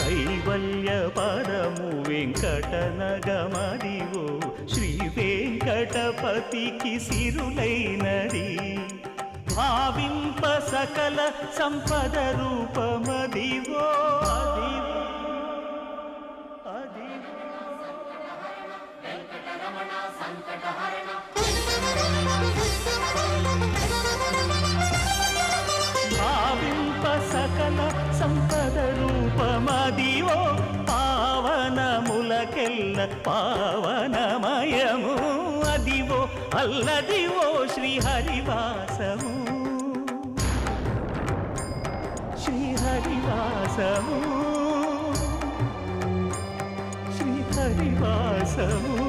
కైవల్య పరము వెంకటనగమదివో శ్రీ వెంకటపతికి సిరులైనది భావింప సకల సంపద రూపమదివో భావింప సకల సంపద రూపమదివో పావనములకెల్ల పావనమయము అదివో అల్లదివో శ్రీహరివాసము శ్రీహరివాసము శ్రీహరివాసము